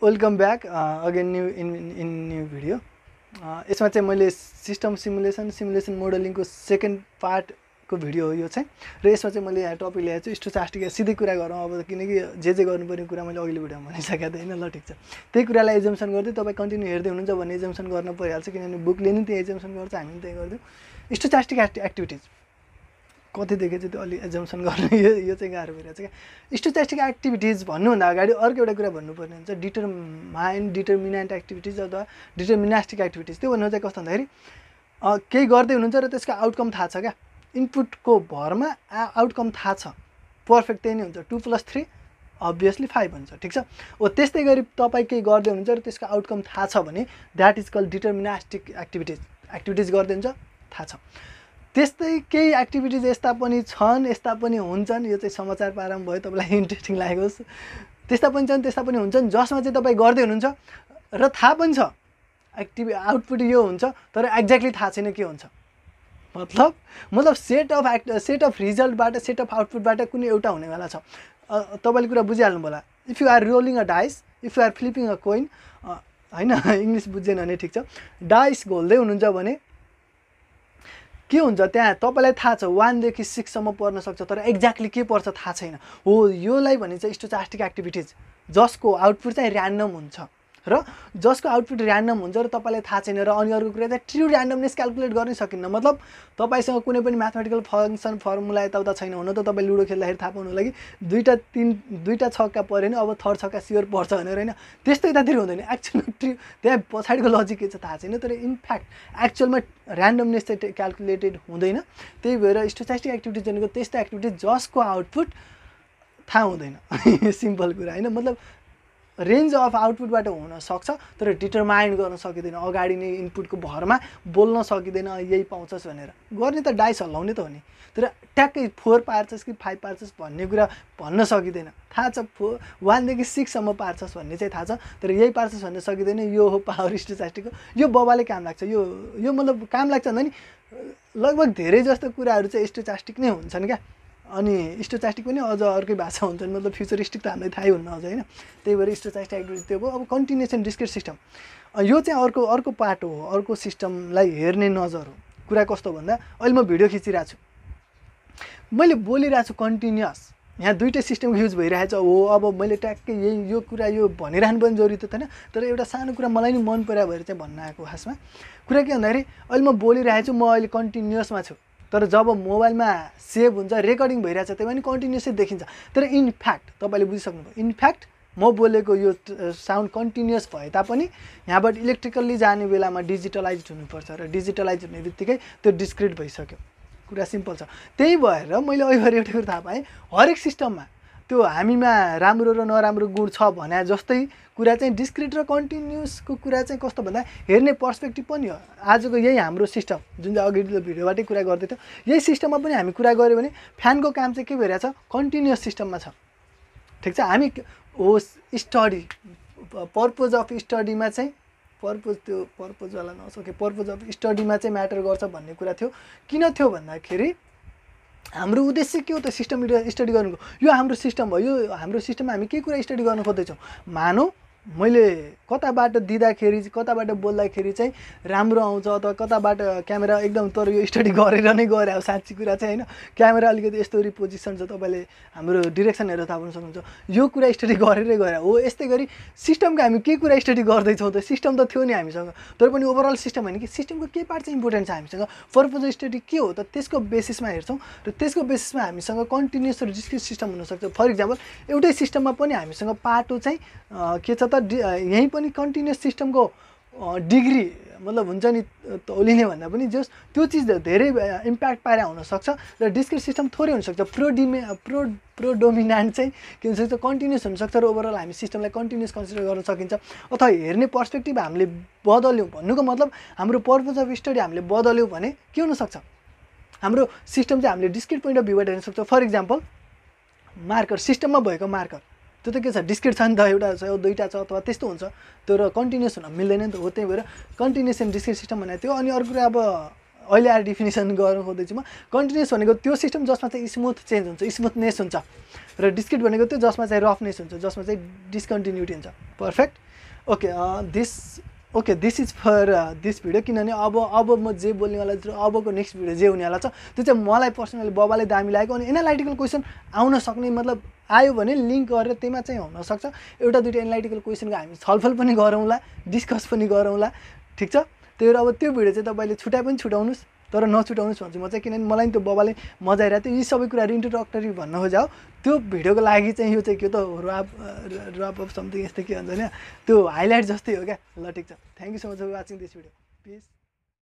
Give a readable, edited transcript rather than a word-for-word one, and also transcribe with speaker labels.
Speaker 1: Welcome back again new in new video. यसमा चाहिँ मैले सिस्टम सिमुलेसन मोडलिङको सेकेन्ड पार्टको भिडियो हो यो चाहिँ। र यसमा चाहिँ मैले यहाँ टपिक ल्याएको छु स्टोचास्टिक। सिधै कुरा गरौँ अब, किनकि जे गर्नुपर्ने कुरा मैले अघिल्लो भिडियोमा भनिसकेको थिएँ हैन। ल ठिक छ, त्यही कुरालाई एजम्सन गर्दै तपाईँ कन्टिन्यू हेर्दै हुनुहुन्छ भने एजम्सन गर्न परिहाल्छ, किनभने बुकले नि त्यही एजम्सन गर्छ, हामी पनि त्यही गर्छौँ। स्टोचास्टिक एक्टिभिटिज कतिदेखि चाहिँ त्यो अलि एजम्सन गर्नु यो चाहिँ गाह्रो भइरहेछ क्या। स्टोचास्टिक एक्टिभिटिज भन्नुभन्दा अगाडि अर्को एउटा कुरा भन्नुपर्ने हुन्छ, डिटर्मिनेन्ट एक्टिभिटिज अथवा डिटर्मिनास्टिक एक्टिभिटिज। त्यो भन्नु चाहिँ कस्तो भन्दाखेरि केही गर्दै हुनुहुन्छ र त्यसको आउटकम थाहा छ क्या, इनपुटको भरमा आउटकम थाहा छ, पर्फेक्ट त्यही नै हुन्छ। 2 + 3 अभियसली 5 हुन्छ, ठिक छ। ओ त्यस्तै गरी तपाईँ केही गर्दै हुनुहुन्छ र त्यसको आउटकम थाहा छ भने द्याट इज कल्ड डिटर्मिनास्टिक एक्टिभिटिज गर्दै हुन्छ, थाहा छ। त्यस्तै केही एक्टिभिटिज यस्ता पनि छन्, यस्ता पनि हुन्छन्, यो चाहिँ समाचार पारामा भयो, तपाईँलाई इन्ट्रेस्टिङ लागेको होस्। त्यस्ता पनि छन्, त्यस्ता पनि हुन्छन् जसमा चाहिँ तपाईँ गर्दै हुनुहुन्छ र थाहा पनि छ आउटपुट यो हुन्छ, तर एक्ज्याक्टली थाहा छैन के हुन्छ। मतलब सेट अफ रिजल्टबाट, सेट अफ आउटपुटबाट कुनै एउटा हुनेवाला छ। तपाईँले कुरा बुझिहाल्नु होला। If you are rolling a dice, if you are flipping a coin, होइन इङ्ग्लिस बुझ्दैन भने ठिक छ, डाइस घोल्दै हुनुहुन्छ भने के हुन्छ त्यहाँ तपाईँलाई थाहा छ 1 देखि 6 सम्म पर्न सक्छ, तर एक्ज्याक्टली के पर्छ थाहा छैन। हो योलाई भनिन्छ स्टोचास्टिक एक्टिभिटिज, जसको आउटपुट चाहिँ ऱ्यान्डम हुन्छ र जसको आउटपुट ऱ्यान्डम हुन्छ र तपाईँलाई थाहा छैन। र अनि अर्को कुरा चाहिँ ट्रु ऱ्यान्डमनेस क्यालकुलेट गर्नै सकिन्न। मतलब तपाईँसँग कुनै पनि म्याथमेटिकल फङ्सन फर्मुला यताउता छैन। हुन त तपाईँ लुडो खेल्दाखेरि थाहा पाउनु लागि दुईटा छक्का पऱ्यो भने अब थर्ड छक्का स्योर पर्छ भनेर, होइन त्यस्तो यतातिर हुँदैन। एक्चुअलमा त्यहाँ पछाडिको लजिक के छ थाहा छैन, तर इनफ्याक्ट एक्चुअलमा ऱ्यान्डमनेस चाहिँ क्यालकुलेटेड हुँदैन। त्यही भएर स्टोचास्टिक एक्टिभिटिज भनेको त्यस्तो एक्टिभिटिज जसको आउटपुट थाहा हुँदैन। सिम्पल कुरा होइन, मतलब रेन्ज अफ आउटपुटबाट हुन सक्छ तर डिटरमाइन गर्न सकिँदैन। अगाडि नै इनपुटको भरमा बोल्न सकिँदैन यही पाउँछस् भनेर। गर्ने त डाइस हल्लाउने त हो नि, तर ट्याक्कै 4 पार्छस् कि 5 पार्छस् भन्ने कुरा भन्न सकिँदैन। थाहा छ 1 देखि 6 सम्म पार्छस् भन्ने चाहिँ थाहा छ, तर यही पार्छस् भन्न सकिँदैन। यो हो पावर स्टोचास्टिकको। यो बबाले काम लाग्छ, यो मतलब काम लाग्छ भन्दा नि लगभग धेरै जस्तो कुराहरू चाहिँ स्टोचास्टिक नै हुन्छन् क्या। अनि स्टोचास्टिक पनि अझ अर्कै भाषा हुन्छन्, मतलब फ्युचरिस्टिक त हामीलाई थाहै हुन्न अझ, होइन। त्यही भएर स्टोचास्टिक एक्टिभिटी त्यो भयो। अब कन्टिन्युएसन डिस्क्रिट सिस्टम, यो चाहिँ अर्को पार्ट हो, अर्को सिस्टमलाई हेर्ने नजर हो। कुरा कस्तो भन्दा अहिले म भिडियो खिचिरहेको छु, मैले बोलिरहेको छु कन्टिन्युअस, यहाँ दुईटै सिस्टमको युज भइरहेछ हो। अब मैले ट्याक्कै यो कुरा यो भनिरहनु पनि जरुरी त छैन, तर एउटा सानो कुरा मलाई नि मन पर्यो भएर चाहिँ भन्न आएको। खासमा कुरा के भन्दाखेरि अहिले म बोलिरहेको छु, म अहिले कन्टिन्युअसमा छु, तर जब मोबाइलमा सेभ हुन्छ रेकर्डिङ भइरहेछ त्यही पनि कन्टिन्युसै देखिन्छ। तर इनफ्याक्ट तपाईँले बुझिसक्नुभयो, इनफ्याक्ट म बोलेको यो साउन्ड कन्टिन्युअस भए तापनि यहाँबाट इलेक्ट्रिकल्ली जाने बेलामा डिजिटलाइज हुनुपर्छ, र डिजिटलाइज हुने बित्तिकै त्यो डिस्क्रिट भइसक्यो। कुरा सिम्पल छ। त्यही भएर मैले अहिले एउटा कुरा थाहा पाएँ, हरेक सिस्टममा त्यो हामीमा राम्रो र नराम्रो गुण छ भने जस्तै कुरा चाहिँ डिस्क्रिट र कन्टिन्युसको कुरा चाहिँ कस्तो भन्दा हेर्ने पर्सपेक्टिभ पनि हो। आजको यही हाम्रो सिस्टम जुन चाहिँ अघिल्लो भिडियोबाटै कुरा गर्दै थियो, यही सिस्टममा पनि हामी कुरा गऱ्यो भने फ्यानको काम चाहिँ के भइरहेछ, कन्टिन्युअस सिस्टममा छ, ठिक छ। हामी होस् स्टडी पर्पोज अफ स्टडीमा चाहिँ पर्पोजवाला नसके पर्पोज अफ स्टडीमा चाहिँ म्याटर गर्छ भन्ने कुरा थियो। किन थियो भन्दाखेरि हाम्रो उद्देश्य के हो त सिस्टम स्टडी गर्नुको। यो हाम्रो सिस्टम भयो, यो हाम्रो सिस्टममा हामी के कुरा स्टडी गर्न खोज्दैछौँ। मानौ मैले कताबाट दिँदाखेरि कताबाट बोल्दाखेरि चाहिँ राम्रो आउँछ अथवा कताबाट क्यामेरा एकदम, तर यो स्टडी गरेर नै गरे अब साँच्ची कुरा चाहिँ, होइन। क्यामेरा अलिकति यस्तो रिपोजिसन छ, तपाईँले हाम्रो डिरेक्सन हेरेर थाहा पाउन सक्नुहुन्छ, यो कुरा स्टडी गरेरै गरे हो। यस्तै गरी सिस्टमको हामी के कुरा स्टडी गर्दैछौँ त, सिस्टम त थियो नि हामीसँग, तर पनि ओभरअल सिस्टम होइन कि सिस्टमको के पार्ट चाहिँ इम्पोर्टेन्ट छ हामीसँग, पर्पज स्टडी के हो त त्यसको बेसिसमा हेर्छौँ, र त्यसको बेसिसमा हामीसँग कन्टिन्युअस र डिस्क्रिट सिस्टम हुनसक्छ। फर इक्जाम्पल एउटै सिस्टममा पनि हामीसँग पाटो चाहिँ के छ त, यहीँ पनि कन्टिन्युअस सिस्टमको डिग्री मतलब हुन्छ नि तौलिने भन्दा पनि जस त्यो चिज धेरै इम्प्याक्ट पाएर हुनसक्छ, र डिस्क्रिट सिस्टम थोरै हुनसक्छ। प्रोडोमिनेन्ट चाहिँ के हुनसक्छ, कन्टिन्युअस हुनसक्छ, र ओभरअल हामी सिस्टमलाई कन्टिन्युअस कन्सिडर गर्न सकिन्छ। अथवा हेर्ने पर्सपेक्टिभ हामीले बदल्यौँ भन्नुको मतलब हाम्रो पर्पज अफ स्टडी हामीले बदल्यौँ भने के हुनसक्छ, हाम्रो सिस्टम चाहिँ हामीले डिस्क्रिट पोइन्ट अफ भ्यूबाट हेर्न सक्छौँ। फर इक्जाम्पल मार्कर, सिस्टममा भएको मार्कर त्यो त के छ, डिस्क्रिट छ नि त, एउटा छ दुईवटा छ अथवा त्यस्तो हुन्छ, तर कन्टिन्युअस हुन मिल्दैन नि त हो। त्यही भएर कन्टिन्युअस एन्ड डिस्क्रिट सिस्टम भनेको थियो। अनि अर्को कुरा अब अहिले आएर डिफिनेसन गर्न खोज्दैछु म। कन्टिन्युस भनेको त्यो सिस्टम जसमा चाहिँ स्मुथ चेन्ज हुन्छ, स्मुथनेस हुन्छ, र डिस्क्रिट भनेको त्यो जसमा चाहिँ रफनेस हुन्छ, जसमा चाहिँ डिस्कन्टिन्युटी हुन्छ। Perfect. Okay this is for this video, किनभने अब म जे बोल्नेवाला छु, अबको नेक्स्ट भिडियो जे हुनेवाला छ त्यो चाहिँ मलाई पर्सनली बबाले दामी लागेको। अनि एनालाइटिकल क्वेसन आउन सक्ने, मतलब आयो भने लिङ्क गरेर त्यहीमा चाहिँ हुनसक्छ एउटा दुईवटा एनालाइटिकल क्वेसनको हामी छलफल पनि गरौँला, डिस्कस पनि गरौँला, ठिक छ। त्यही भएर अब त्यो भिडियो चाहिँ तपाईँले छुट्याइ पनि छुटाउनुहोस्, तर नछुटाउनुहोस् भन्छु म चाहिँ, किनभने मलाई नि त्यो बबाले मजा आइरहेको थियो। यी सबै कुराहरू इन्ट्रोडक्टरी भन्न खोज्यो, त्यो भिडियोको लागि चाहिँ यो चाहिँ के त ऱ्याप अप समथिङ यस्तो के भन्छ होइन, त्यो हाइलाइट जस्तै हो क्या। ल ठिक छ, thank you so much for watching this video, piece.